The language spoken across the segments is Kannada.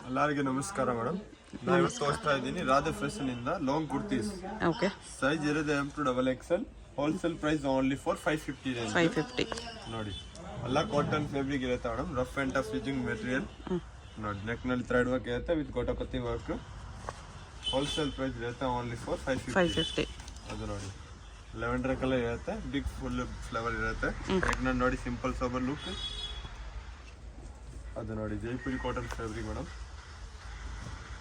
ಎಲ್ಲರಿಗೂ ನಮಸ್ಕಾರ ಮೇಡಮ್. ನಾನು ಇವತ್ತು ತೋರಿಸ್ತಾ ಇದ್ದೀನಿ ರಾಧೆ ಫ್ಯಾಷನ್ ಇಂದ ಲಾಂಗ್ ಕುರ್ತೀಸ್. ಓಕೆ, ಸೈಜ್ ಇರೋದು M2XXL. Wholesale price only for 550 range. 550 ನೋಡಿ, ಎಲ್ಲ ಕಾಟನ್ ಫ್ಯಾಬ್ರಿಕ್ ಇರುತ್ತೆ madam. Rough and tough stitching material. ನೋಡಿ, ನೆಕ್ ನಲ್ಲಿ ಥ್ರೆಡ್ ವರ್ಕ್ ಇರುತ್ತೆ with gota patti work. Wholesale price ಇರುತ್ತೆ ಓನ್ಲಿ ಫಾರ್ 550. ಅದು ನೋಡಿ, ಲೆವೆಂಡರ್ ಕಲರ್ ಇರುತ್ತೆ, ಬಿಗ್ ಫುಲ್ ಫ್ಲೇವರ್ ಇರುತ್ತೆ. ನೆಕ್ ನಲ್ಲಿ ನೋಡಿ ಸಿಂಪಲ್ ಸೋಬರ್ ಲುಕ್. ಅದು ನೋಡಿ, ಜೈಪುರಿ ಕಾಟನ್ ಫ್ಯಾಬ್ರಿಕ್ ಮೇಡಮ್.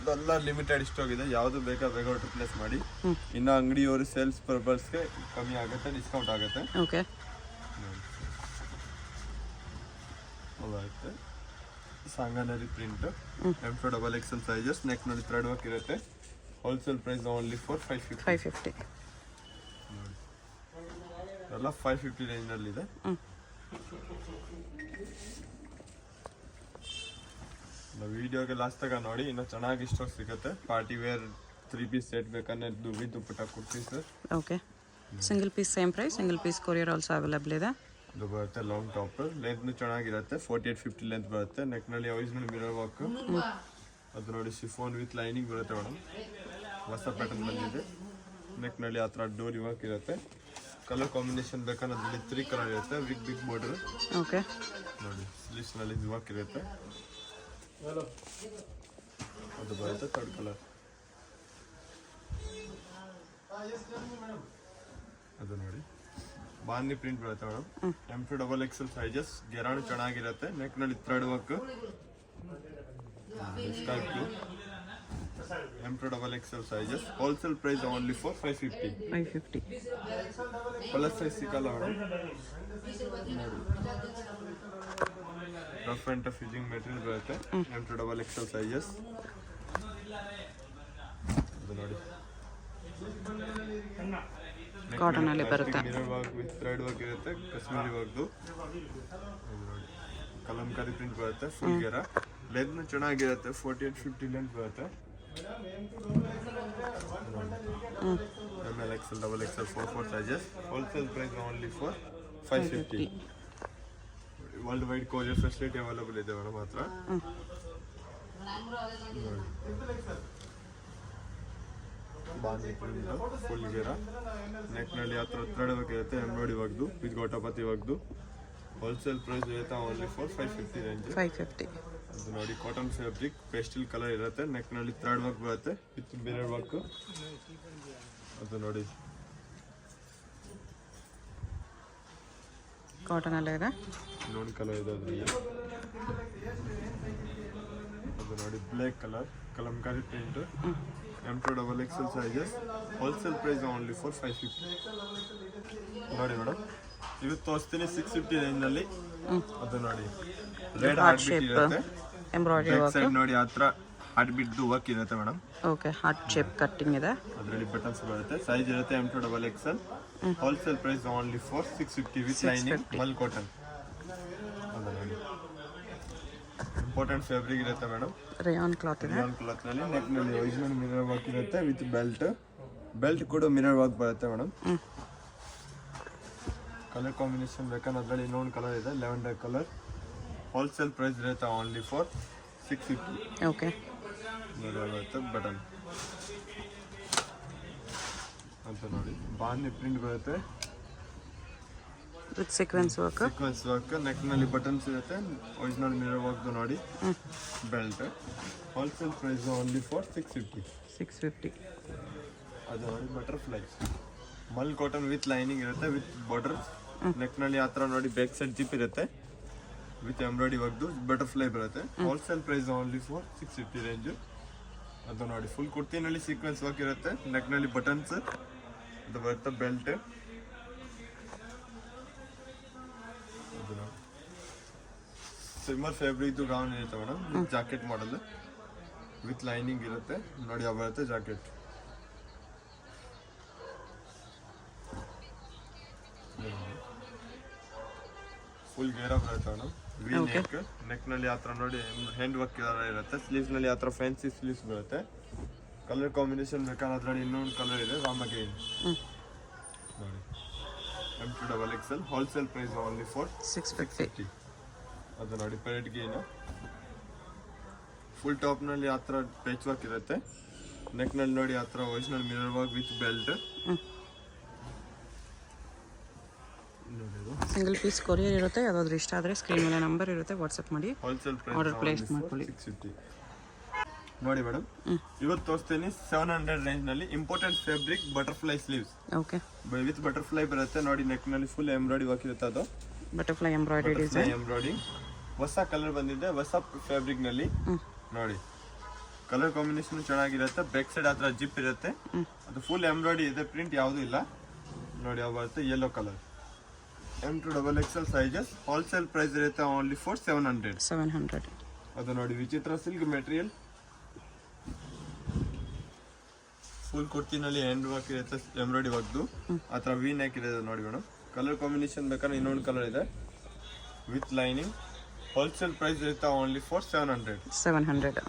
ಇದೆಲ್ಲ ಲಿಮಿಟೆಡ್ ಸ್ಟಾಕ್ ಇದೆ, ಯಾವುದು ಬೇಕಾ ಬೇಗ ರಿಪ್ಲೇಸ್ ಮಾಡಿ. ಇನ್ನು ಅಂಗಡಿಯವರು ಸೇಲ್ಸ್ ಪರ್ಪಸ್ಗೆ ಕಮ್ಮಿ ಆಗುತ್ತೆ, ಡಿಸ್ಕೌಂಟ್ ಆಗುತ್ತೆ. ಓಕೆ, ಅದಾಗುತ್ತೆ. Sanganeri print M2XXL sizes. Neck ನೋಡಿ ಥ್ರೆಡ್ ವರ್ಕ್ ಇರುತ್ತೆ. Wholesale price only for 550. ಎಲ್ಲ 550 ರೇಂಜ್ ಇದೆ. ವಿಡಿಯೋಗೆ ಲಾಸ್ಟ್ ತಗ ನೋಡಿ, ಇನ್ನು ಚೆನ್ನಾಗಿ ಸ್ಟಾಕ್ ಸಿಗುತ್ತೆ. ಪಾರ್ಟಿ ವೇರ್ 3 ಪೀಸ್ ಸೆಟ್ ಬೇಕಂದ್ರೆ with dupatta kurtis. Okay, single piece same price, single piece courier also available ಇದೆ. ಇದು ಬರುತ್ತೆ ಲಾಂಗ್ ಟಾಪ್, ಲೆಂತ್ ಚೆನ್ನಾಗಿರುತ್ತೆ. 48-50 ಲೆಂತ್ ಬರುತ್ತೆ. ನೆಕ್ ನಲ್ಲಿ ಒರಿಜಿನಲ್ ಮಿರರ್ ವರ್ಕ್. ಅದು ನೋಡಿ, ಶಿಫೋನ್ ವಿತ್ ಲೈನಿಂಗ್ ಬರುತ್ತೆ ಮೇಡಮ್. ಹೊಸ ಪ್ಯಾಟರ್ನ್ ಬಂದಿದೆ. ನೆಕ್ ನಲ್ಲಿ ಆ ಥರ ಡೋರಿ ವರ್ಕ್ ಇರುತ್ತೆ. ಕಲರ್ ಕಾಂಬಿನೇಷನ್ ಬೇಕಂದ್ರೆ 3 ಕಲರ್ ಇರುತ್ತೆ. Big border. ಓಕೆ, ನೋಡಿ, ಸ್ಲೀವ್ಸ್ ನಲ್ಲಿ ವರ್ಕ್ ಇರುತ್ತೆ. ಅದು ಬರುತ್ತೆ ಥರ್ಡ್ ಕಲರ್. ಅದು ನೋಡಿ, ಬಾಂದಿ ಪ್ರಿಂಟ್ ಬರುತ್ತೆ ಮೇಡಮ್. M2XXL sizes. ಗೆರಾಣು ಚೆನ್ನಾಗಿರುತ್ತೆ. ನೆಕ್ ನಲ್ಲಿ thread work. Sky blue M2XXL sizes. Wholesale price only for 550. Plus size ಸಿಕ್ಕಲ್ಲ ಮೇಡಮ್. ನೋಡಿ, rough and tough using material ಬರುತ್ತೆ. M2XXL sizes. ಅದು ನೋಡಿ, ಕಾಟನ್ ಅಲ್ಲಿ ಬರುತ್ತೆ. Mirror work with thread work ಇರುತ್ತೆ. ಕಾಶ್ಮೀರಿ ವರ್ಕ್ದು. ಕಲಂಕಾರಿ ಪ್ರಿಂಟ್ ಬರುತ್ತೆ. ಫುಲ್ ಗೆರ. ಲೆಂತ್ ಚೆನ್ನಾಗಿರುತ್ತೆ. 48-50 ಲೆಂತ್ ಬರುತ್ತೆ. MLXL, XXL, 4 sizes. Wholesale price only for 550. World wide courier facility available ಇದೆ ಮೇಡಮ್ ಮಾತ್ರ. ಬಾಂದಿ ಪ್ರಿಂಟ್ ಫುಲ್ ಗೆರ. ನೆಕ್ ನಲ್ಲಿ ಆ ಥರ ಥ್ರೆಡ್ ವರ್ಕ್ ಇರುತ್ತೆ. ಎಂಬ್ರಾಯ್ಡಿ ವರ್ಕ್ದು ವಿತ್ ಗೋಟಪತಿ ವರ್ಕ್ದು. ಹೋಲ್ಸೇಲ್ ಪ್ರೈಸ್ ಇರುತ್ತೆ ಓನ್ಲಿ ಫಾರ್ 550 ರೇಂಜ್. 550. ಅದು ನೋಡಿ, ಕಾಟನ್ ಫ್ಯಾಬ್ರಿಕ್, ಪೇಸ್ಟಲ್ ಕಲರ್ ಇರುತ್ತೆ. ನೆಕ್ ನಲ್ಲಿ ಥ್ರೆಡ್ ವರ್ಕ್ ಬರುತ್ತೆ ವಿತ್ ಮಿರರ್ ವರ್ಕ್. ಅದು ನೋಡಿ, ಕಾಟನ್ ಅಲ್ಲೇ ಇದೆ. ಇನ್ನೊಂದು ಕಲರ್ ಇದೆ ಅದರಲ್ಲಿ. ಅದು ನೋಡಿ, black colour, Kalamkari print. M2XXL sizes. Wholesale price only for 550. ನೋಡಿ ಮೇಡಮ್, ಇದು ತೋರಿಸ್ತೀನಿ 650 ರೇಂಜ್ ನಲ್ಲಿ. ಅದು ನೋಡಿ, ರೆಡ್ ಹಾರ್ಟ್ ಬೀಟ್ ಇರುತ್ತೆ. Embroidery work. ಸೈಡ್ ನೋಡಿ, ಆ ಥರ ಹಾರ್ಟ್ ಬೀಟ್ದು ವರ್ಕ್ ಇರುತ್ತೆ madam. Okay, heart shape cutting ಇದೆ. ಅದರಲ್ಲಿ ಬಟನ್ಸ್ ಬರುತ್ತೆ. ಸೈಜ್ ಇರುತ್ತೆ M2XXL. Wholesale price only for 650 with lining mul cotton. ಅದು ನೋಡಿ, ಇಂಪಾರ್ಟೆಂಟ್ ಫ್ಯಾಬ್ರಿಕ್ ಇರುತ್ತೆ ಮೇಡಮ್. ರೇಯಾನ್ ಕ್ಲಾತ್ ಇದೆ. ರೇಯಾನ್ ಕ್ಲಾತ್ ನಲ್ಲಿ ನೆಕ್ ನಲ್ಲಿ ಒರಿಜಿನಲ್ ಮಿರರ್ ವರ್ಕ್ ಇರುತ್ತೆ ವಿತ್ ಬೆಲ್ಟ್ ಕೂಡ ಮಿರರ್ ವರ್ಕ್ ಬರುತ್ತೆ ಮೇಡಮ್. ಕಲರ್ ಕಾಂಬಿನೇಷನ್ ಬೇಕಂದ್ರೆ ಅದರಲ್ಲಿ ಇನ್ನೊಂದು ಕಲರ್ ಇದೆ, ಲೆವೆಂಡರ್ ಕಲರ್. ಹೋಲ್ಸೇಲ್ ಪ್ರೈಸ್ ಇರುತ್ತೆ ಓನ್ಲಿ ಫಾರ್ 650. ಓಕೆ, ಬರುತ್ತೆ ಬಟನ್ ಅಂತ ನೋಡಿ, ಬಾಂದಿ ಪ್ರಿಂಟ್ ಬರುತ್ತೆ ವಿತ್ ಸೀಕ್ವೆನ್ಸ್ ವರ್ಕ್. ನೆಕ್ ನಲ್ಲಿ ಬಟನ್ಸ್ ಇರುತ್ತೆ. ಒರಿಜಿನಲ್ ಮಿರರ್ ವರ್ಕ್ ನೋಡಿ, belt. Wholesale price only for 650. ಅದು ನೋಡಿ, butterfly mul cotton with lining ಇರುತ್ತೆ ವಿತ್ ಬಾರ್ಡರ್. ನೆಕ್ ನಲ್ಲಿ ಆ ಥರ ನೋಡಿ, ಬ್ಯಾಕ್ ಸೈಡ್ ಜಿಪ್ ಇರುತ್ತೆ ವಿತ್ ಎಂಬ್ರಾಯ್ಡಿ ವರ್ಕ್ದು. ಬಟರ್ಫ್ಲೈ ಬರುತ್ತೆ. Wholesale price only for 650 range. ಅದು ನೋಡಿ, ಫುಲ್ ಕುರ್ತಿನಲ್ಲಿ ಸೀಕ್ವೆನ್ಸ್ ವರ್ಕ್ ಇರುತ್ತೆ. ನೆಕ್ ನಲ್ಲಿ ಬಟನ್ಸ್. ಅದು ಬರುತ್ತೆ ಬೆಲ್ಟ್. ಸಿಮ್ಮರ್ ಫ್ಯಾಬ್ರಿಕ್ ಗೌನ್ ಇರುತ್ತೆ madam. Jacket model with lining ಇರುತ್ತೆ. ನೋಡಿ, ಯಾವ ಬರುತ್ತೆ ಜಾಕೆಟ್. ಫುಲ್ ಗೇರ ಬರುತ್ತೆ ಮೇಡಮ್. ವಿ ನೆಕ್ ನಲ್ಲಿ ಆ ಥರ ನೋಡಿ, ಹ್ಯಾಂಡ್ ವರ್ಕ್ ಇರುತ್ತೆ. ಸ್ಲೀವ್ಸ್ ನಲ್ಲಿ ಆ ಥರ ಫ್ಯಾನ್ಸಿ ಸ್ಲೀವ್ಸ್ ಬರುತ್ತೆ. ಕಲರ್ ಕಾಂಬಿನೇಷನ್ ಬೇಕಾದ್ರೆ ಅದರಲ್ಲಿ ಇನ್ನೊಂದು ಕಲರ್ ಇದೆ, ರಾಮ ಗ್ರೀನ್. ನೋಡಿ, M2XXL. Wholesale price only for 650. ಅದು ನೋಡಿ, ಪೆರೆಟ್ ಗೇನು ಫುಲ್ ಟಾಪ್ನಲ್ಲಿ ಆ ಥರ ಪೇಚ್ ವರ್ಕ್ ಇರುತ್ತೆ. ನೆಕ್ನಲ್ಲಿ ನೋಡಿ ಆ ಥರ original mirror work with belt. Single piece courier ಇರುತ್ತೆ. ಯಾವುದಾದ್ರೂ ಇಷ್ಟ ಆದರೆ ಸ್ಕ್ರೀನ್ ಮೇಲೆ ನಂಬರ್ ಇರುತ್ತೆ, ವಾಟ್ಸಪ್ ಮಾಡಿ ಹೋಲ್ಸೇಲ್ ಆರ್ಡರ್ ಪ್ಲೇಸ್ ಪ್ರೈಸ್ ಮಾಡ್ಕೊಳ್ಳಿ. 650. ನೋಡಿ ಮೇಡಮ್, ಇವತ್ತು ತೋರಿಸ್ತೀನಿ 700 ರೇಂಜ್ನಲ್ಲಿ important fabric butterfly sleeves okay, with butterfly ಬರುತ್ತೆ. ನೋಡಿ ನೆಕ್ನಲ್ಲಿ ಫುಲ್ ಎಂಬ್ರಾಯ್ಡಿ ವರ್ಕ್ ಇರುತ್ತೆ. ಅದು ಬಟರ್ಫ್ಲೈ ಎಂಬ್ರಾಯ್ಡರಿ ಡಿಸೈನ್. ಎಂಬ್ರಾಯ್ಡಿ ಹೊಸ ಕಲರ್ ಬಂದಿದೆ, ಹೊಸ ಫ್ಯಾಬ್ರಿಕ್ ನಲ್ಲಿ. ನೋಡಿ ಕಲರ್ ಕಾಂಬಿನೇಷನ್ ಚೆನ್ನಾಗಿರುತ್ತೆ. ಬ್ಯಾಕ್ ಸೈಡ್ ಹತ್ರ ಜಿಪ್ ಇರುತ್ತೆ. ಅದು ಫುಲ್ ಎಂಬ್ರಾಯ್ಡಿ ಇದೆ, ಪ್ರಿಂಟ್ ಯಾವುದೂ ಇಲ್ಲ. ನೋಡಿ ಯಾವ ಬರುತ್ತೆ, yellow colour. M2 XXL sizes. Wholesale price ಇರುತ್ತೆ ಓನ್ಲಿ ಫಾರ್ 700. ಅದು ನೋಡಿ ವಿಚಿತ್ರ ಸಿಲ್ಕ್ ಮೆಟೀರಿಯಲ್. ಫುಲ್ ಕುರ್ತಿನಲ್ಲಿ ಹ್ಯಾಂಡ್ ವರ್ಕ್ ಇರುತ್ತೆ, ಎಂಬ್ರಾಯ್ಡಿ ವರ್ಕ್ದು. ಆ ಥರ ವಿ ನೆಕ್ ಇದೆ ನೋಡಿ ಮೇಡಮ್. ಕಲರ್ ಕಾಂಬಿನೇಷನ್ ಬೇಕಾದ್ರೆ ಇನ್ನೊಂದು ಕಲರ್ ಇದೆ ವಿತ್ ಲೈನಿಂಗ್. ಹೋಲ್ಸೇಲ್ ಪ್ರೈಸ್ ಇರುತ್ತೆ ಓನ್ಲಿ ಫಾರ್ 700.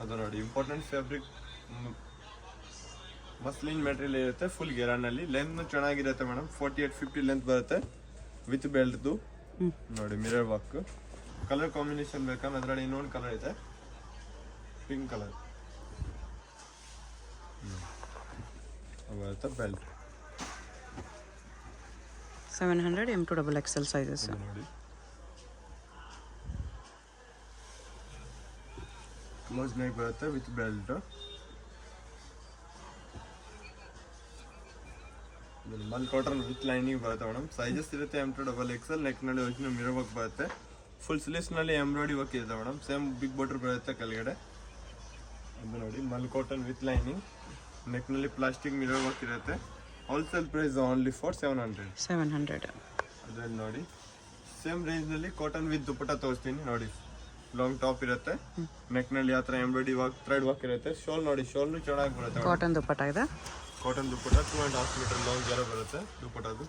ಅದು ನೋಡಿ ಇಂಪಾರ್ಟೆಂಟ್ ಫ್ಯಾಬ್ರಿಕ್ ಮಸ್ಲಿನ್ ಮೆಟೀರಿಯಲ್ ಇರುತ್ತೆ. ಫುಲ್ ಗೆರಾನಲ್ಲಿ ಲೆಂತ್ ಚೆನ್ನಾಗಿರುತ್ತೆ ಮೇಡಮ್. 48-50 ಲೆಂತ್ ಬರುತ್ತೆ ವಿತ್ ಬೆಲ್ಟ್ದು. ನೋಡಿ ಮಿರರ್ ವರ್ಕ್. ಕಲರ್ ಕಾಂಬಿನೇಷನ್ ಬೇಕಂದ್ರೆ ಅದರಲ್ಲಿ ಇನ್ನೊಂದು ಕಲರ್ ಇದೆ, ಪಿಂಕ್ ಕಲರ್ ಬರುತ್ತೆ. Belt 700 M2 XXL sizes. ನೋಡಿ ಕ್ಲೋಸ್ ನೆಕ್ ಬರುತ್ತೆ with belt. Mul cotton with lining ಬರುತ್ತೆ ಮೇಡಮ್. ಸೈಜಸ್ ಇರುತ್ತೆ M2 XXL. ನೆಕ್ನಲ್ಲಿ ಒರಿಜಿನಲ್ ಮಿರರ್ ವರ್ಕ್ ಬರುತ್ತೆ. ಫುಲ್ ಸ್ಲೀವ್ಸ್ನಲ್ಲಿ ಎಂಬ್ರಾಯ್ಡಿ ವರ್ಕ್ ಇದೆ ಮೇಡಮ್. ಸೇಮ್ ಬಿಗ್ ಬಾರ್ಡರ್ ಬರುತ್ತೆ ಕೆಳಗಡೆ. ಅದು ನೋಡಿ ಮಲ್ ಕಾಟನ್ ವಿತ್ ಲೈನಿಂಗ್. ನೆಕ್ನಲ್ಲಿ ಪ್ಲಾಸ್ಟಿಕ್ ಮಿರರ್ ವರ್ಕ್ ಇರುತ್ತೆ. Wholesale price only for 700. ಅದ್ರಲ್ಲಿ ನೋಡಿ ಸೇಮ್ ರೇಂಜ್ನಲ್ಲಿ ಕಾಟನ್ ವಿತ್ ದುಪ್ಪಟ್ಟ ತೋರಿಸ್ತೀನಿ. ನೋಡಿ ಲಾಂಗ್ ಟಾಪ್ ಇರುತ್ತೆ. ನೆಕ್ನಲ್ಲಿ ಆ ಥರ ಎಂಬ್ರಾಯ್ಡಿ ವರ್ಕ್, ಥ್ರೆಡ್ ವರ್ಕ್ ಇರುತ್ತೆ. ಶಾಲ್ ನೋಡಿ, ಶಾಲ್ನು ಚೆನ್ನಾಗಿ ಬರುತ್ತೆ. ಕಾಟನ್ ದುಪ್ಪಟ್ಟ ಇದೆ. ಕಾಟನ್ ದುಪ್ಪಟ್ಟ 2.5 ಮೀಟರ್ ಲಾಂಗ್ ಗೆರ ಬರುತ್ತೆ ದುಪ್ಪಟ್ಟದು.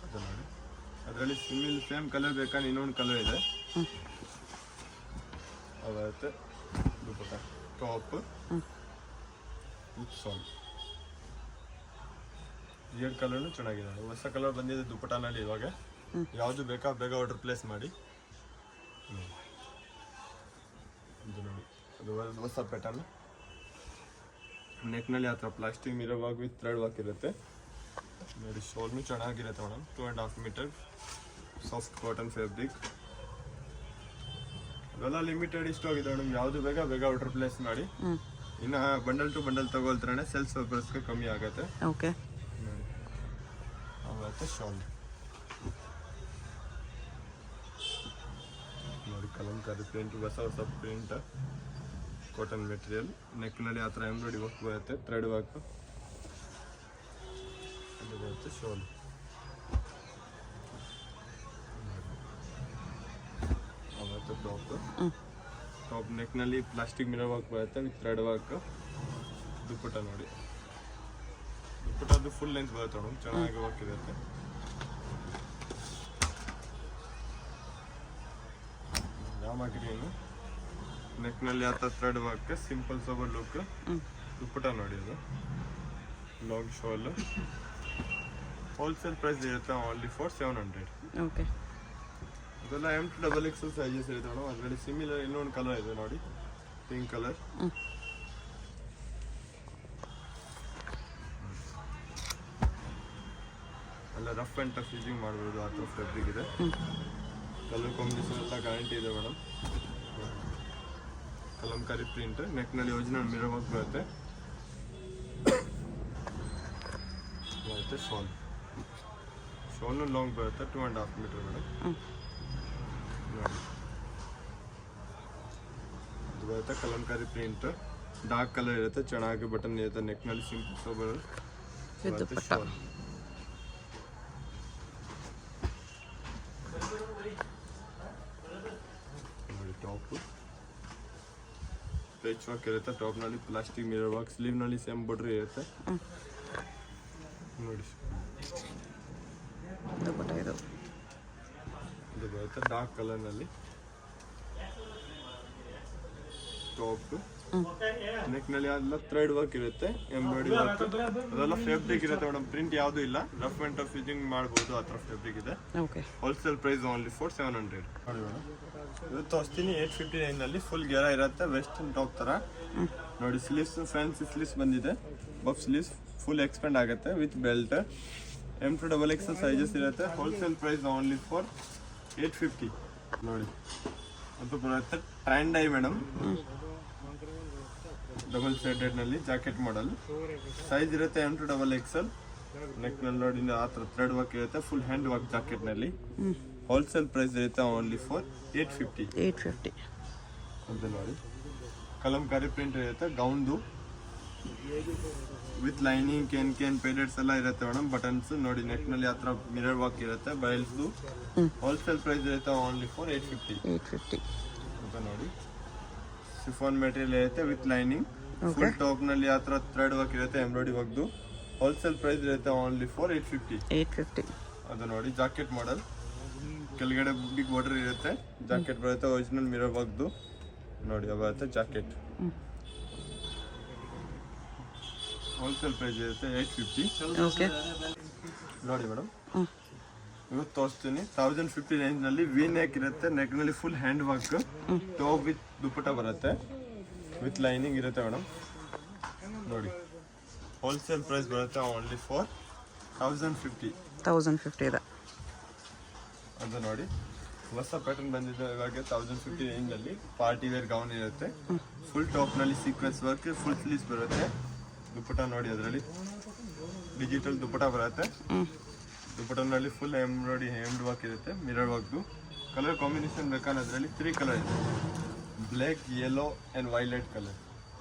ಅದು ನೋಡಿ ಅದರಲ್ಲಿ ಸೇಮ್ ಕಲರ್ ಬೇಕಾದ್ರೆ ಇನ್ನೊಂದು ಕಲರ್ ಇದೆ. ಅದು ಬರುತ್ತೆ ದುಪ್ಪಟ್ಟ ಟಾಪ್ ವಿತ್ ಸಾಲ್. ಎರಡು ಕಲರ್ನು ಚೆನ್ನಾಗಿದೆ. ಹೊಸ ಕಲರ್ ಬಂದಿದೆ ದುಪ್ಪಟ್ಟನಲ್ಲಿ ಇವಾಗ. ಯಾವುದು ಬೇಕಾ ಬೇಗ ಆರ್ಡರ್ ಪ್ಲೇಸ್ ಮಾಡಿ. ಇದು ನೋಡಿ ಅದು ಹೊಸ ಪ್ಯಾಟರ್ನ್. ನೆಕ್ನಲ್ಲಿ ಆ ಥರ plastic mirror work with thread work ಇರುತ್ತೆ. ನೋಡಿ ಶೋಲ್ನು ಚೆನ್ನಾಗಿರುತ್ತೆ madam. 2.5 metre soft cotton fabric. ಅದೆಲ್ಲ ಲಿಮಿಟೆಡ್ ಇಷ್ಟು ಆಗಿದೆ ಮೇಡಮ್. ಯಾವುದು ಬೇಗ ಆರ್ಡರ್ ಪ್ಲೇಸ್ ಮಾಡಿ. ಇನ್ನು ಬಂಡಲ್ ಟು ಬಂಡಲ್ ತಗೊಳ್ತಾರೆ ಸೇಲ್ಸ್ ಪರ್ಸ್ಗೆ ಕಮ್ಮಿ ಆಗುತ್ತೆ. ಓಕೆ, ಆಗುತ್ತೆ ಶಾಲ್. ನೋಡಿ ಕಲಂಕಾರಿ ಪ್ರಿಂಟ್, ಹೊಸ ಪ್ರಿಂಟ್, ಕಾಟನ್ ಮೆಟೀರಿಯಲ್. ನೆಕ್ನಲ್ಲಿ ಆ ಥರ ಎಂಬ್ರಾಯ್ಡಿ ವರ್ಕ್ ಬರುತ್ತೆ, ಥ್ರೆಡ್ ವರ್ಕ್. ಅದು ಬರುತ್ತೆ ಶಾಲ್. ಆಗುತ್ತೆ ಟಾಪ್ ನೆಕ್ನಲ್ಲಿ ಪ್ಲಾಸ್ಟಿಕ್ ಮಿರರ್ ವರ್ಕ್ ಬರುತ್ತೆ ವಿತ್ ಥ್ರೆಡ್ ವರ್ಕ್. ದುಪ್ಪಟ್ಟ ನೋಡಿ, ದುಪ್ಪಟ್ಟದ್ದು ಫುಲ್ ಲೆಂತ್ ಬರುತ್ತೆ ಮೇಡಮ್. ಚೆನ್ನಾಗಿ ವರ್ಕ್ ಇರುತ್ತೆ. ಜಾಮ ಗ್ರೀನು. ನೆಕ್ನಲ್ಲಿ ಆ ಥರ thread work, simple sober look. Dupatta ನೋಡಿ, ಅದು ಲಾಂಗ್ ಶಾಲ್. ಹೋಲ್ಸೇಲ್ ಪ್ರೈಸ್ ಇರುತ್ತೆ ಓನ್ಲಿ ಫಾರ್ 700. ಓಕೆ, ಇದೆಲ್ಲ M2 XXL ಸೈಜಸ್ ಇರುತ್ತೆ ಮೇಡಮ್. ಅದರಲ್ಲಿ ಸಿಮಿಲರ್ ಇನ್ನೊಂದು ಕಲರ್ ಇದೆ ನೋಡಿ, ಪಿಂಕ್ ಕಲರ್. ಎಲ್ಲ ರಫ್ ಆ್ಯಂಡ್ ಟಫ್ ಯೂಸಿಂಗ್ ಮಾಡ್ಬೋದು. ಆ ಥರ ಫ್ಯಾಬ್ರಿಕ್ ಇದೆ. ಕಲರ್ ಕಾಂಬಿನೇಷನ್ ಎಲ್ಲ ಗ್ಯಾರಂಟಿ ಇದೆ ಮೇಡಮ್. ಕಲಂಕಾರಿ ಪ್ರಿಂಟ್. ನೆಕ್ನಲ್ಲಿ ಒರಿಜಿನಲ್ ಮಿರರ್ ವರ್ಕ್ ಬರುತ್ತೆ. ಶಾಲ್. ಶಾಲ್ನು ಲಾಂಗ್ ಬರುತ್ತೆ, 2.5 ಮೀಟರ್ ಮೇಡಮ್. ನೋಡಿ ಇದು ಬರುತ್ತೆ ಕಲಂಕಾರಿ ಪ್ರಿಂಟ್. ಡಾರ್ಕ್ ಕಲರ್ ಇರುತ್ತೆ, ಚೆನ್ನಾಗಿ ಬಟನ್ ಇರುತ್ತೆ. ನೆಕ್ನಲ್ಲಿ ಸಿಂಪಲ್ ಸೋಬರ್ ಬರುತ್ತೆ ಶಾಲ್. ನೋಡಿ ಟಾಪ್ ಪೇಚ್ ವರ್ಕ್ ಇರುತ್ತೆ. ಟಾಪ್ನಲ್ಲಿ ಪ್ಲಾಸ್ಟಿಕ್ ಮಿರರ್ ವರ್ಕ್. ಸ್ಲೀವ್ನಲ್ಲಿ ಸೇಮ್ ಬಾರ್ಡರ್ ಇರುತ್ತೆ. ನೋಡಿ ದುಪ್ಪಟ್ಟ ಇದು. ಇದು ಬರುತ್ತೆ ಡಾರ್ಕ್ ಕಲರ್ನಲ್ಲಿ. ಟಾಪ್ ನೆಕ್ನಲ್ಲಿ ಎಲ್ಲ ಥ್ರೆಡ್ ವರ್ಕ್ ಇರುತ್ತೆ, ಎಂಬ್ರಾಯ್ಡ್ರಿ ವರ್ಕ್ ಅದೆಲ್ಲ ಫ್ಯಾಬ್ರಿಕ್ ಇರುತ್ತೆ ಮೇಡಮ್. ಪ್ರಿಂಟ್ ಯಾವುದು ಇಲ್ಲ, ರಫ್ ಆ್ಯಂಡ್ ಟಫ್ ಯೂಸಿಂಗ್ ಮಾಡ್ಬೋದು, ಆ ಥರ ಫ್ಯಾಬ್ರಿಕ್ ಇದೆ. Okay. Wholesale price only for 700. ನೋಡಿ ಮೇಡಮ್, ಇವತ್ತು ತೋರಿಸ್ತೀನಿ 859ನಲ್ಲಿ ಫುಲ್ ಗೆರ ಇರುತ್ತೆ, ವೆಸ್ಟರ್ನ್ ಟಾಪ್ ಥರ. ನೋಡಿ ಸ್ಲೀವ್ಸ್ ಫ್ಯಾನ್ಸಿ ಸ್ಲೀವ್ಸ್ ಬಂದಿದೆ, ಬಫ್ ಸ್ಲೀವ್ಸ್ ಫುಲ್ ಎಕ್ಸ್ಪೆಂಡ್ ಆಗುತ್ತೆ ವಿತ್ ಬೆಲ್ಟ್. M2XXL ಸೈಜಸ್ ಇರುತ್ತೆ. Wholesale price only for 850. ನೋಡಿ ಅದು ಬರುತ್ತೆ ಟ್ರೆಂಡ್ ಐ ಮೇಡಮ್, ಡಬಲ್ ಸೈಡೆಡ್ನಲ್ಲಿ ಜಾಕೆಟ್ ಮಾಡಲ್. ಸೈಜ್ ಇರುತ್ತೆ M2XXL. ನೆಕ್ನಲ್ಲಿ ನೋಡಿ ಆ ಥರ ಥ್ರೆಡ್ ವರ್ಕ್ ಇರುತ್ತೆ, ಫುಲ್ ಹ್ಯಾಂಡ್ ವರ್ಕ್ ಜಾಕೆಟ್ನಲ್ಲಿ. ಹೋಲ್ಸೇಲ್ ಪ್ರೈಸ್ ಇರುತ್ತೆ ಓನ್ಲಿ ಫಾರ್ 850. 850. ಅದು ನೋಡಿ ಕಲಂಕಾರಿ ಪ್ರಿಂಟ್ ಇರುತ್ತೆ, ಗೌನ್ದು ವಿತ್ ಲೈನಿಂಗ್, ಕೇನ್ ಪೇಡೆಡ್ಸ್ ಎಲ್ಲ ಇರುತ್ತೆ ಮೇಡಮ್. ಬಟನ್ಸ್ ನೋಡಿ ನೆಕ್ನಲ್ಲಿ ಆ ಥರ ಮಿರರ್ ವರ್ಕ್ ಇರುತ್ತೆ, ಬೈಲ್ಸ್ದು. ಹೋಲ್ಸೇಲ್ ಪ್ರೈಸ್ ಇರುತ್ತೆ ಓನ್ಲಿ ಫಾರ್ 850. 850. ಅಂತ ನೋಡಿ ಶಿಫಾನ್ ಮೆಟೀರಿಯಲ್ ಇರುತ್ತೆ ವಿತ್ ಲೈನಿಂಗ್, ಫುಲ್ ಟಾಪ್ನಲ್ಲಿ ಆ ಥರ ಥ್ರೆಡ್ ವರ್ಕ್ ಇರುತ್ತೆ, ಎಂಬ್ರಾಯ್ಡ್ರಿ ವರ್ಕ್ದು. ಹೋಲ್ಸೇಲ್ ಪ್ರೈಸ್ ಇರುತ್ತೆ ಓನ್ಲಿ ಫಾರ್ 850. 850. ಅದು ನೋಡಿ ಜಾಕೆಟ್ ಮಾಡಲ್, ಕೆಳಗಡೆ ಬಿಗ್ ಬಾರ್ಡರ್ ಇರುತ್ತೆ, ಜಾಕೆಟ್ ಬರುತ್ತೆ ಒರಿಜಿನಲ್ ಮಿರರ್ ವರ್ಕ್ದು. ನೋಡಿ ಅದು ಬರುತ್ತೆ ಜಾಕೆಟ್. ಹೋಲ್ಸೇಲ್ ಪ್ರೈಸ್ ಇರುತ್ತೆ 850. ಓಕೆ. ನೋಡಿ ಮೇಡಮ್, ಇವತ್ತು ತೋರಿಸ್ತೀನಿ 1050 ರೇಂಜ್ನಲ್ಲಿ ವಿ ನೆಕ್ ಇರುತ್ತೆ, ನೆಕ್ನಲ್ಲಿ full hand work, top with dupatta ಬರುತ್ತೆ, ವಿತ್ ಲೈನಿಂಗ್ ಇರುತ್ತೆ ಮೇಡಮ್. ನೋಡಿ ಹೋಲ್ಸೇಲ್ ಪ್ರೈಸ್ ಬರುತ್ತೆ ಓನ್ಲಿ ಫಾರ್ 1050. 1050 ಇದೆ. ಅದು ನೋಡಿ ಹೊಸ ಪ್ಯಾಟರ್ನ್ ಬಂದಿದೆ ಇವಾಗ 1050 ರೇಂಜ್ನಲ್ಲಿ. ಪಾರ್ಟಿ ವೇರ್ ಗೌನ್ ಇರುತ್ತೆ, ಫುಲ್ ಟಾಪ್ನಲ್ಲಿ ಸೀಕ್ವೆನ್ಸ್ ವರ್ಕ್, ಫುಲ್ ಸ್ಲೀವ್ಸ್ ಬರುತ್ತೆ. ದುಪ್ಪಟ ನೋಡಿ ಅದರಲ್ಲಿ ಡಿಜಿಟಲ್ ದುಪ್ಪಟ ಬರುತ್ತೆ. ದುಪ್ಪಟನಲ್ಲಿ ಫುಲ್ ಎಂಬ್ರಾಯ್ಡ್ರಿ ಹ್ಯಾಂಡ್ ವರ್ಕ್ ಇರುತ್ತೆ, ಮಿರರ್ ವರ್ಕ್ದು. ಕಲರ್ ಕಾಂಬಿನೇಷನ್ ಬೇಕಾದ್ರೆ ಅದರಲ್ಲಿ 3 ಕಲರ್ ಇದೆ, black, yellow and violet colour.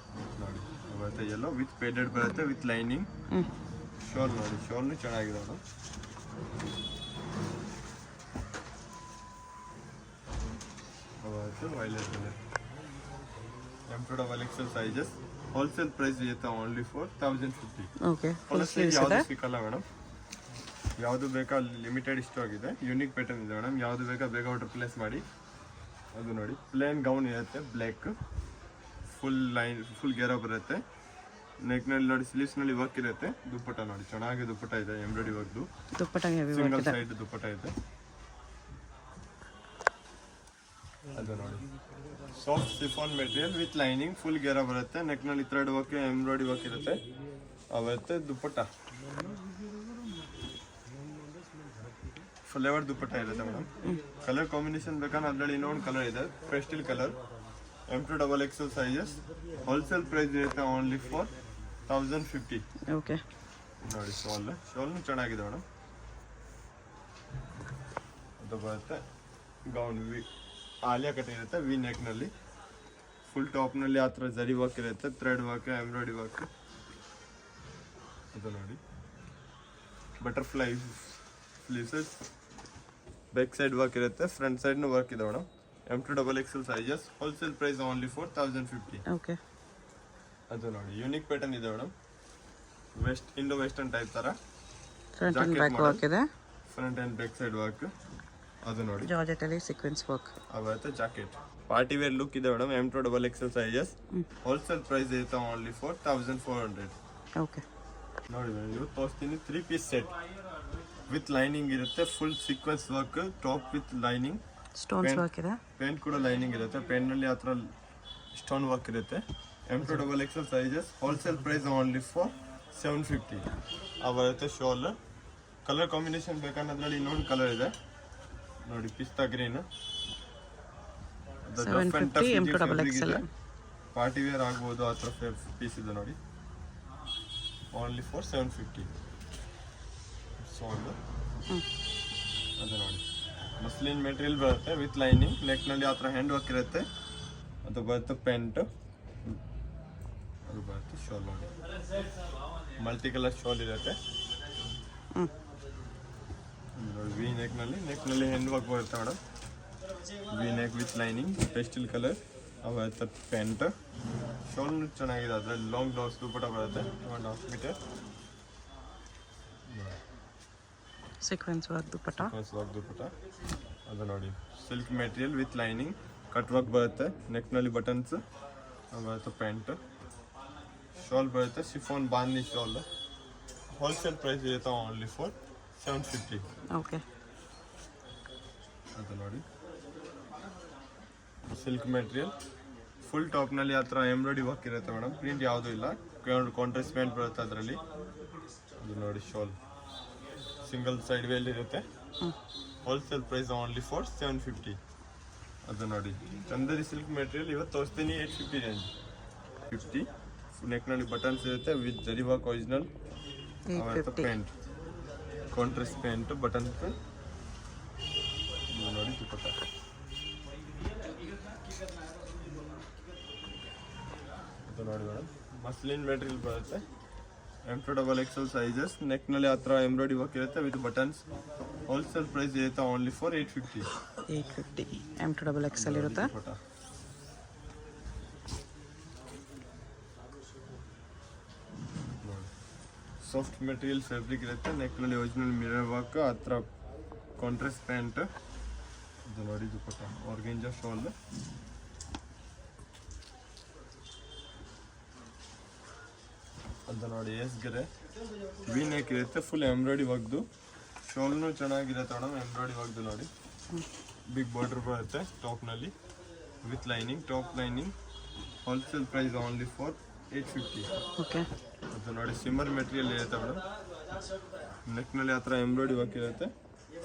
ನೋಡಿ ಬರುತ್ತೆ ಯೆಲ್ಲೋ ವಿತ್ ಪೇಡೆಡ್ ಬರುತ್ತೆ, ವಿತ್ ಲೈನಿಂಗ್. ಶಾಲ್ ನೋಡಿ, ಶಾಲ್ನು ಚೆನ್ನಾಗಿದೆ ಅದು. Violet colour, M2XXL sizes. Wholesale price ಇರುತ್ತೆ ಓನ್ಲಿ ಫಾರ್ 1050. ಓಕೆ. ಯಾವುದು ಸಿಕ್ಕಲ್ಲ ಮೇಡಮ್, ಯಾವುದು ಬೇಕಾ ಲಿಮಿಟೆಡ್ ಇಷ್ಟು ಆಗಿದೆ. ಯೂನಿಕ್ ಪ್ಯಾಟರ್ನ್ ಇದೆ ಮೇಡಮ್, ಯಾವುದು ಬೇಕಾ ಬೇಗ ಆರ್ಡರ್ ಪ್ಲೇಸ್ ಮಾಡಿ. ಅದು ನೋಡಿ ಪ್ಲೇನ್ ಗೌನ್ ಇರುತ್ತೆ, ಬ್ಲ್ಯಾಕ್, ಫುಲ್ ಲೈನ್, ಫುಲ್ ಗೆರ ಬರುತ್ತೆ. ನೆಕ್ನಲ್ಲಿ ನೋಡಿ ಸ್ಲೀವ್ಸ್ನಲ್ಲಿ ವರ್ಕ್ ಇರುತ್ತೆ. ದುಪ್ಪಟ ನೋಡಿ ಚೆನ್ನಾಗಿ ದುಪ್ಪಟ ಇದೆ, ಎಂಬ್ರಾಯ್ಡ್ರಿ ವರ್ಕ್ದು, ಸಿಂಗಲ್ ಸೈಡ್ ದುಪ್ಪಟ ಇದೆ. ಅದು ನೋಡಿ soft chiffon material with lining, full ಗೆರ ಬರುತ್ತೆ. ನೆಕ್ನಲ್ಲಿ ಥ್ರೆಡ್ ವರ್ಕ್, ಎಂಬ್ರಾಯ್ಡ್ರಿ ವರ್ಕ್ ಇರುತ್ತೆ, ಅವತ್ತೆ ದುಪ್ಪಟ್ಟ ಫ್ಲೇವರ್ ದುಪ್ಪಟ್ಟ ಇರುತ್ತೆ ಮೇಡಮ್. ಕಲರ್ ಕಾಂಬಿನೇಷನ್ ಬೇಕಾದ್ರೆ ಅದರಲ್ಲಿ ಇನ್ನೊಂದು ಕಲರ್ ಇದೆ, pastel colour. M2XXL sizes. Wholesale price ಇರುತ್ತೆ ಓನ್ಲಿ ಫಾರ್ 1050. ಓಕೆ. ನೋಡಿ ಶಾಲ್ನು ಚೆನ್ನಾಗಿದೆ ಮೇಡಮ್. ಅದು ಬರುತ್ತೆ ಗೌನ್, ಆಲಿಯಾ ಕಟ್ ಇರುತ್ತೆ, ವಿ ನೆಕ್ನಲ್ಲಿ. ಫುಲ್ ಟಾಪ್ನಲ್ಲಿ ಆ ಥರ ಜರಿ ವರ್ಕ್ ಇರುತ್ತೆ, ಥ್ರೆಡ್ ವರ್ಕ್, ಎಂಬ್ರಾಯ್ಡ್ರಿ ವರ್ಕ್. ಅದು ನೋಡಿ butterfly sleeves, back side work ಇರುತ್ತೆ, ಫ್ರಂಟ್ ಸೈಡ್ನು ವರ್ಕ್ ಇದೆ madam. M2XXL sizes. Wholesale price only for 1050. Okay. ಅದು ನೋಡಿ ಯೂನಿಕ್ ಪ್ಯಾಟರ್ನ್ ಇದೆ ಮೇಡಮ್, ಇಂಡೋ ವೆಸ್ಟರ್ನ್ ಟೈಪ್ ಥರ. ಫ್ರಂಟ್ ಅಂಡ್ ಬ್ಯಾಕ್ ವರ್ಕ್ ಇದೆ, front and back side work. ಅದು ನೋಡಿ ಜಾರ್ಜೆಟಲ್ಲಿ ಸೀಕ್ವೆನ್ಸ್ ವರ್ಕ್. ಅವತ್ತೆ ಜಾಕೆಟ್ ಪಾರ್ಟಿ ವೇರ್ ಲುಕ್ ಇದೆ madam. M2XXL sizes. Wholesale price ಇರುತ್ತೆ ಓನ್ಲಿ ಫಾರ್ 1400. ಓಕೆ. ನೋಡಿ ಮೇಡಮ್, ಇವತ್ತು ತೋರಿಸ್ತೀನಿ 3 ಪೀಸ್ ಸೆಟ್ ವಿತ್ ಲೈನಿಂಗ್ ಇರುತ್ತೆ, full sequence work, top with lining, stones work ಇದೆ, ಪೇಂಟ್ ಕೂಡ ಲೈನಿಂಗ್ ಇರುತ್ತೆ, ಪೇಂಟ್ನಲ್ಲಿ ಆ ಥರ ಸ್ಟೋನ್ ವರ್ಕ್ ಇರುತ್ತೆ. M2XXL sizes. Wholesale price only for 750. ಬರುತ್ತೆ ಶಾಲ್. ಕಲರ್ ಕಾಂಬಿನೇಷನ್ ಬೇಕಂದ್ರೆ ಅದರಲ್ಲಿ ಇನ್ನೊಂದು ಕಲರ್ ಇದೆ ನೋಡಿ, ಪಿಸ್ತಾ ಗ್ರೀನ್. ಪಾರ್ಟಿ ವೇರ್ ಆಗ್ಬೋದು, ಆ ಥರ ಪೀಸ್ ಇದೆ ನೋಡಿ. Only for 750. ಅದು ನೋಡಿ ಮಸ್ಲಿನ್ ಮೆಟೀರಿಯಲ್ ಬರುತ್ತೆ ವಿತ್ ಲೈನಿಂಗ್, ನೆಕ್ನಲ್ಲಿ ಆ ಥರ ಹ್ಯಾಂಡ್ ವರ್ಕ್ ಇರುತ್ತೆ. ಅದು ಬರುತ್ತೆ ಪ್ಯಾಂಟ್, ಅದು ಬರುತ್ತೆ ಶಾಲ್ ನೋಡಿ, ಮಲ್ಟಿ ಕಲರ್ ಶಾಲ್ ಇರುತ್ತೆ. ನೋಡಿ ವಿ ನೆಕ್ನಲ್ಲಿ ಹ್ಯಾಂಡ್ ವರ್ಕ್ ಬರುತ್ತೆ madam. V neck with lining, pastel colour. ಅವತ್ತು ಪ್ಯಾಂಟ್, ಶಾಲ್ ಚೆನ್ನಾಗಿದೆ, ಅದರಲ್ಲಿ ಲಾಂಗ್ ಡಾಸ್ ದುಪ್ಪಟ ಬರುತ್ತೆ, 1.5 ಮೀಟರ್. Sequence work dupatta. ಅದು ನೋಡಿ silk material with lining, cut work ಬರುತ್ತೆ. ನೆಕ್ನಲ್ಲಿ ಬಟನ್ಸ್, ಬರುತ್ತೆ ಪ್ಯಾಂಟ್. ಶಾಲ್ ಬರುತ್ತೆ ಶಿಫಾನ್ ಬಾಂದಿ ಶಾಲ್. ಹೋಲ್ಸೇಲ್ ಪ್ರೈಸ್ ಇರುತ್ತೆ ಓನ್ಲಿ ಫಾರ್ 750. ಓಕೆ. ಅದು ನೋಡಿ ಸಿಲ್ಕ್ ಮೆಟೀರಿಯಲ್ ಫುಲ್ ಟಾಪ್ನಲ್ಲಿ ಆ ಥರ ಎಂಬ್ರಾಯ್ಡಿ ವರ್ಕ್ ಇರುತ್ತೆ ಮೇಡಮ್. ಪ್ರಿಂಟ್ ಯಾವುದೂ ಇಲ್ಲ. ಕಾಂಟ್ರಾಸ್ಟ್ ಪ್ಯಾಂಟ್ ಬರುತ್ತೆ ಅದರಲ್ಲಿ. ಅದು ನೋಡಿ ಶಾಲ್ ಸಿಂಗಲ್ ಸೈಡ್ ವೇಲ್ ಇರುತ್ತೆ. Wholesale price only for 750. ಅದು ನೋಡಿ ಚಂದೇರಿ ಸಿಲ್ಕ್ ಮೆಟೀರಿಯಲ್ ಇವತ್ತು ತೋರಿಸ್ತೀನಿ 850 ರೇಂಜ್. 50 ನೆಕ್ನಲ್ಲಿ ಬಟನ್ಸ್ ಇರುತ್ತೆ ವಿತ್ ಜರಿ work original. Pant contrast pant button pant. ಇದು ನೋಡಿ ದುಪಟ್ಟ. ಅದು ನೋಡಿ ಮೇಡಮ್ ಮಸ್ಲಿನ್ ಮೆಟೀರಿಯಲ್ ಬರುತ್ತೆ. M2XL sizes. ನೆಕ್ನಲ್ಲಿ ಆ ಥರ ಎಂಬ್ರಾಯ್ಡಿ ವರ್ಕ್ ಇರುತ್ತೆ ವಿತ್ ಬಟನ್ಸ್. ಹೋಲ್ಸೇಲ್ ಪ್ರೈಸ್ ಇರುತ್ತೆ ಓನ್ಲಿ ಫಾರ್ 850. 850 M2XL ಇರುತ್ತೆ. ಸಾಫ್ಟ್ ಮೆಟೀರಿಯಲ್ ಫ್ಯಾಬ್ರಿಕ್ ಇರುತ್ತೆ. ನೆಕ್ನಲ್ಲಿ ಒರಿಜಿನಲ್ ಮಿರರ್ ವರ್ಕ್ ಆ ಥರ ಕಾಂಟ್ರಾಸ್ಟ್ ಪ್ಯಾಂಟ್. ಇದು ನೋಡಿ ದುಪಟ್ಟ ಆರ್ಗೆಂಜಾ ಶಾಲ್. ಅದು ನೋಡಿ ಎಸ್ಗೆರೆ ವಿ ನೆಕ್ ಇರುತ್ತೆ ಫುಲ್ ಎಂಬ್ರಾಯ್ಡಿ ವರ್ಕ್ದು. ಶಾಲ್ನು ಚೆನ್ನಾಗಿರುತ್ತೆ ಮೇಡಮ್ ಎಂಬ್ರಾಯ್ಡಿ ವರ್ಕ್ದು ನೋಡಿ. ಬಿಗ್ ಬಾರ್ಡರ್ ಬರುತ್ತೆ ಟಾಪ್ನಲ್ಲಿ with lining. Top lining. Wholesale price only for 850. Okay. ಅದು ನೋಡಿ ಸಿಮ್ಮರ್ ಮೆಟೀರಿಯಲ್ ಇರುತ್ತೆ ಮೇಡಮ್. ನೆಕ್ನಲ್ಲಿ ಆ ಥರ ಎಂಬ್ರಾಯ್ಡಿ ವರ್ಕ್ ಇರುತ್ತೆ.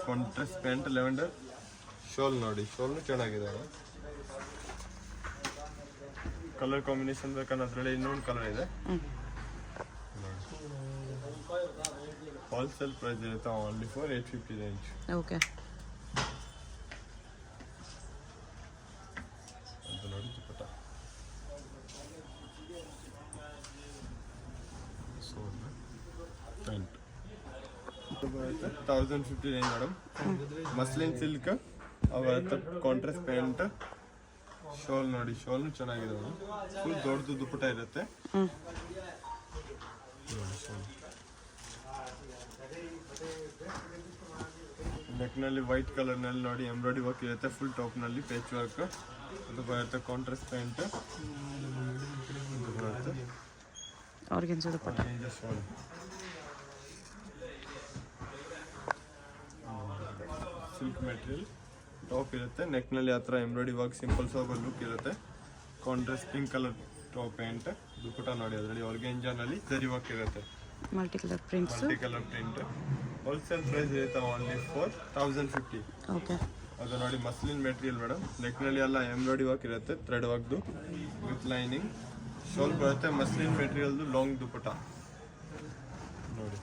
Contrast pant lavender. ಶಾಲ್ ನೋಡಿ ಶಾಲ್ನು ಚೆನ್ನಾಗಿದೆ. ಕಲರ್ ಕಾಂಬಿನೇಷನ್ ಬೇಕಂದ್ರೆ ಅದರಲ್ಲಿ ಇನ್ನೊಂದು ಕಲರ್ ಇದೆ. ಹೋಲ್ಸೇಲ್ ಪ್ರೈಸ್ ಇರುತ್ತೆ ಓನ್ಲಿ ಫಾರ್ 850 ರೇಂಜ್. ಓಕೆ. ಅದು ನೋಡಿ ದುಪಟ್ಟ. ಪ್ಯಾಂಟ್ ಬರುತ್ತೆ 1050 ರೇಂಜ್ ಮೇಡಮ್. ಮಸ್ಲಿನ್ ಸಿಲ್ಕ್ ಬರುತ್ತೆ ಕಾಂಟ್ರಾಸ್ಟ್ ಪ್ಯಾಂಟ್. ಶಾಲ್ ನೋಡಿ ಶಾಲ್ನು ಚೆನ್ನಾಗಿದೆ ಮೇಡಮ್. ಫುಲ್ ದೊಡ್ಡದು ದುಪಟ್ಟ ಇರುತ್ತೆ. ನೆಕ್ನಲ್ಲಿ ವೈಟ್ ಕಲರ್ನಲ್ಲಿ ನೋಡಿ ಎಂಬ್ರಾಯ್ಡಿ ವರ್ಕ್ ಇರುತ್ತೆ ಫುಲ್ ಟಾಪ್ನಲ್ಲಿ ಪೇಚ್ ವರ್ಕ್. ಅದು ಬರುತ್ತೆ ಕಾಂಟ್ರಾಸ್ಟ್ ಪ್ಯಾಂಟ್. ಬರುತ್ತೆ organza dupatta. Shawl. Silk material top ಇರುತ್ತೆ. ನೆಕ್ನಲ್ಲಿ ಆ ಥರ embroidery work simple sober look ಇರುತ್ತೆ. Contrast pink colour top pant. Dupatta ನೋಡಿ ಅದರಲ್ಲಿ ಆರ್ಗೆಂಜಾನಲ್ಲಿ ಜರಿ ವರ್ಕ್ ಇರುತ್ತೆ. Multi colour prints. Multi colour print. Wholesale price ಇರುತ್ತೆ ಓನ್ಲಿ ಫಾರ್ 1050. ಓಕೆ. ಅದು ನೋಡಿ ಮಸ್ಲಿನ್ ಮೆಟೀರಿಯಲ್ ಮೇಡಮ್. ನೆಕ್ನಲ್ಲಿ ಎಲ್ಲ ಎಂಬ್ರಾಯ್ಡಿ ವರ್ಕ್ ಇರುತ್ತೆ ಥ್ರೆಡ್ ವರ್ಕ್ದು ವಿತ್ ಲೈನಿಂಗ್. ಶಾಲ್ ಬರುತ್ತೆ ಮಸ್ಲಿನ್ ಮೆಟೀರಿಯಲ್ದು ಲಾಂಗ್ ದುಪಟ್ಟ ನೋಡಿ.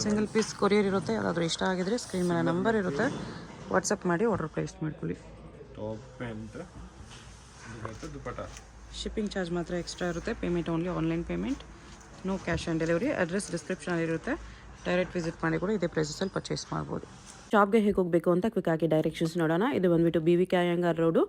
ಸಿಂಗಲ್ ಪೀಸ್ ಕೊರಿಯರ್ ಇರುತ್ತೆ. ಯಾವುದಾದ್ರೂ ಇಷ್ಟ ಆಗಿದ್ರೆ ಸ್ಕ್ರೀನ್ ಮೇಲೆ ನಂಬರ್ ಇರುತ್ತೆ, ವಾಟ್ಸಪ್ ಮಾಡಿ ಆರ್ಡರ್ ಪ್ಲೇಸ್ ಮಾಡ್ಕೊಳ್ಳಿ. ಟಾಪ್ ಪ್ಯಾಂಟ್ ಬರುತ್ತೆ ದುಪಟ್ಟ. ಶಿಪ್ಪಿಂಗ್ ಚಾರ್ಜ್ ಮಾತ್ರ ಎಕ್ಸ್ಟ್ರಾ ಇರುತ್ತೆ. Payment only online payment, no cash on delivery. Address ಡಿಸ್ಕ್ರಿಪ್ಷನಲ್ಲಿ ಇರುತ್ತೆ. ಡೈರೆಕ್ಟ್ ವಿಸಿಟ್ ಮಾಡಿ ಕೂಡ ಇದೇ ಪ್ರೈಸಲ್ಲಿ ಪರ್ಚೇಸ್ ಮಾಡ್ಬೋದು. ಶಾಪ್ಗೆ ಹೇಗೆ ಹೋಗಬೇಕು ಅಂತ ಕ್ವಿಕ್ ಆಗಿ ಡೈರೆಕ್ಷನ್ಸ್ ನೋಡೋಣ. ಇದು ಬಂದುಬಿಟ್ಟು BVK Iyengar road.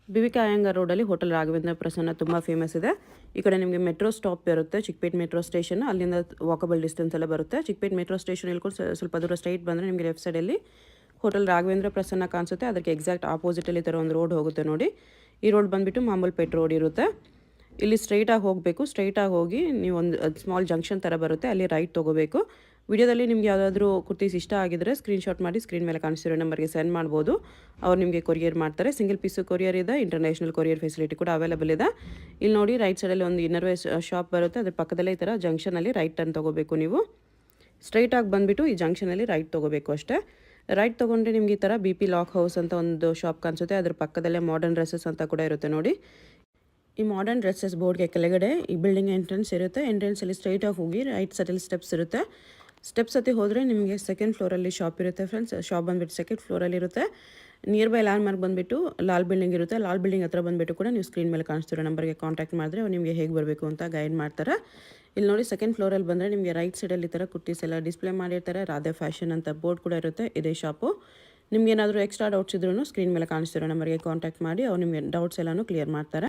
BVK Iyengar ರೋಡಲ್ಲಿ ಹೋಟೆಲ್ ರಾಘವೇಂದ್ರ ಪ್ರಸನ್ನ ತುಂಬ ಫೇಮಸ್ ಇದೆ. ಈ ಕಡೆ ನಿಮಗೆ ಮೆಟ್ರೋ ಸ್ಟಾಪ್ ಬರುತ್ತೆ, ಚಿಕ್ಕಪೇಟ್ ಮೆಟ್ರೋ ಸ್ಟೇಷನ್. ಅಲ್ಲಿಂದ ವಾಕಬಲ್ ಡಿಸ್ಟೆನ್ಸ್ ಎಲ್ಲ ಬರುತ್ತೆ. ಚಿಕ್ಕಪೇಟ್ ಮೆಟ್ರೋ ಸ್ಟೇಷನ್ ಇಳ್ಕೊಂಡು ಸ್ವಲ್ಪ ದೂರ ಸ್ಟ್ರೈಟ್ ಬಂದರೆ ನಿಮಗೆ ಲೆಫ್ಟ್ ಸೈಡಲ್ಲಿ ಹೋಟೆಲ್ ರಾಘವೇಂದ್ರ ಪ್ರಸನ್ನ ಕಾಣಿಸುತ್ತೆ. ಅದಕ್ಕೆ ಎಕ್ಸಾಕ್ಟ್ ಆಪೋಸಿಟಲ್ಲಿ ಈ ಥರ ಒಂದು ರೋಡ್ ಹೋಗುತ್ತೆ ನೋಡಿ. ಈ ರೋಡ್ ಬಂದುಬಿಟ್ಟು ಮಾಮೂಲ್ಪೇಟ್ ರೋಡ್ ಇರುತ್ತೆ. ಇಲ್ಲಿ ಸ್ಟ್ರೈಟಾಗಿ ಹೋಗಬೇಕು. ಸ್ಟ್ರೈಟಾಗಿ ಹೋಗಿ ನೀವು ಒಂದು ಸ್ಮಾಲ್ ಜಂಕ್ಷನ್ ಥರ ಬರುತ್ತೆ, ಅಲ್ಲಿ ರೈಟ್ ತೊಗೋಬೇಕು. ವಿಡಿಯೋದಲ್ಲಿ ನಿಮ್ಗೆ ಯಾವುದಾದ್ರೂ ಕುರ್ತೀಸ್ ಇಷ್ಟ ಆಗಿದ್ರೆ ಸ್ಕ್ರೀನ್ಶಾಟ್ ಮಾಡಿ ಸ್ಕ್ರೀನ್ ಮೇಲೆ ಕಾಣಿಸಿರೋ ನಂಬರ್ಗೆ ಸೆಂಡ್ ಮಾಡ್ಬೋದು. ಅವ್ರು ನಿಮಗೆ ಕೊರಿಯರ್ ಮಾಡ್ತಾರೆ. ಸಿಂಗಲ್ ಪೀಸು ಕೊರಿಯರ್ ಇದೆ, ಇಂಟರ್ನ್ಯಾಷನಲ್ ಕೊರಿಯರ್ ಫೆಸಿಲಿಟಿ ಕೂಡ ಅವೈಲೇಬಲ್ ಇದೆ. ಇಲ್ಲಿ ನೋಡಿ ರೈಟ್ ಸೈಡಲ್ಲಿ ಒಂದು ಇನ್ನರ್ವೇರ್ ಶಾಪ್ ಬರುತ್ತೆ. ಅದ್ರ ಪಕ್ಕದಲ್ಲೇ ಈ ಥರ ಜಂಕ್ಷನಲ್ಲಿ ರೈಟ್ ಟರ್ನ್ ತೊಗೋಬೇಕು. ನೀವು ಸ್ಟ್ರೈಟಾಗಿ ಬಂದುಬಿಟ್ಟು ಈ ಜಂಕ್ಷನಲ್ಲಿ ರೈಟ್ ತೊಗೋಬೇಕು ಅಷ್ಟೇ. ರೈಟ್ ತೊಗೊಂಡ್ರೆ ನಿಮ್ಗೆ ಈ ಥರ BP ಲಾಕ್ ಹೌಸ್ ಅಂತ ಒಂದು ಶಾಪ್ ಕಾಣಿಸುತ್ತೆ. ಅದ್ರ ಪಕ್ಕದಲ್ಲೇ ಮಾಡರ್ನ್ ಡ್ರೆಸ್ಸಸ್ ಅಂತ ಕೂಡ ಇರುತ್ತೆ ನೋಡಿ. ಈ ಮಾಡರ್ನ್ ಡ್ರೆಸ್ಸಸ್ ಬೋರ್ಡ್ಗೆ ಕೆಳಗಡೆ ಈ ಬಿಲ್ಡಿಂಗ್ ಎಂಟ್ರೆನ್ಸ್ ಇರುತ್ತೆ. ಎಂಟ್ರೆನ್ಸಲ್ಲಿ ಸ್ಟ್ರೈಟಾಗಿ ಹೋಗಿ ರೈಟ್ ಸೈಡಲ್ಲಿ ಸ್ಟೆಪ್ಸ್ ಇರುತ್ತೆ. ಸ್ಟೆಪ್ಸ್ ಹತ್ತಿ ಹೋದರೆ ನಿಮಗೆ ಸೆಕೆಂಡ್ ಫ್ಲೋರಲ್ಲಿ ಶಾಪ್ ಇರುತ್ತೆ ಫ್ರೆಂಡ್ಸ್. ಶಾಪ್ ಬಂದುಬಿಟ್ಟು ಸೆಕೆಂಡ್ ಫ್ಲೋರಲ್ಲಿ ಇರುತ್ತೆ. ನಿಯರ್ ಬೈ ಲ್ಯಾಂಡ್ ಮಾರ್ಕ್ ಬಂದುಬಿಟ್ಟು ಲಾಲ್ ಬಿಲ್ಡಿಂಗ್ ಇರುತ್ತೆ. ಲಾಲ್ ಬಿಲ್ಡಿಂಗ್ ಹತ್ರ ಬಂದುಬಿಟ್ಟು ಕೂಡ ನೀವು ಸ್ಕ್ರೀನ್ ಮೇಲೆ ಕಾಣಿಸ್ತಿರೋ ನಂಬರ್ಗೆ ಕಾಂಟ್ಯಾಕ್ಟ್ ಮಾಡಿದ್ರೆ ಅವ್ರು ನಿಮಗೆ ಹೇಗೆ ಬರಬೇಕು ಅಂತ ಗೈಡ್ ಮಾಡ್ತಾರೆ. ಇಲ್ಲಿ ನೋಡಿ ಸೆಕೆಂಡ್ ಫ್ಲೋರಲ್ಲಿ ಬಂದರೆ ನಿಮಗೆ ರೈಟ್ ಸೈಡಲ್ಲಿ ಈ ಥರ ಕುರ್ತೀಸ್ ಎಲ್ಲ ಡಿಸ್ಪ್ಲೇ ಮಾಡಿರ್ತಾರೆ. ರಾಧೆ ಫ್ಯಾಷನ್ ಅಂತ ಬೋರ್ಡ್ ಕೂಡ ಇರುತ್ತೆ. ಇದೇ ಶಾಪು. ನಿಮ್ಗೆ ಏನಾದರೂ ಎಕ್ಸ್ಟ್ರಾ ಡೌಟ್ಸ್ ಇದ್ರೂ ಸ್ಕ್ರೀನ್ ಮೇಲೆ ಕಾಣಿಸ್ತಿರೋ ನಂಬರ್ಗೆ ಕಾಂಟ್ಯಾಕ್ಟ್ ಮಾಡಿ ಅವ್ರು ನಿಮಗೆ ಡೌಟ್ಸ್ ಎಲ್ಲನೂ ಕ್ಲಿಯರ್ ಮಾಡ್ತಾರೆ.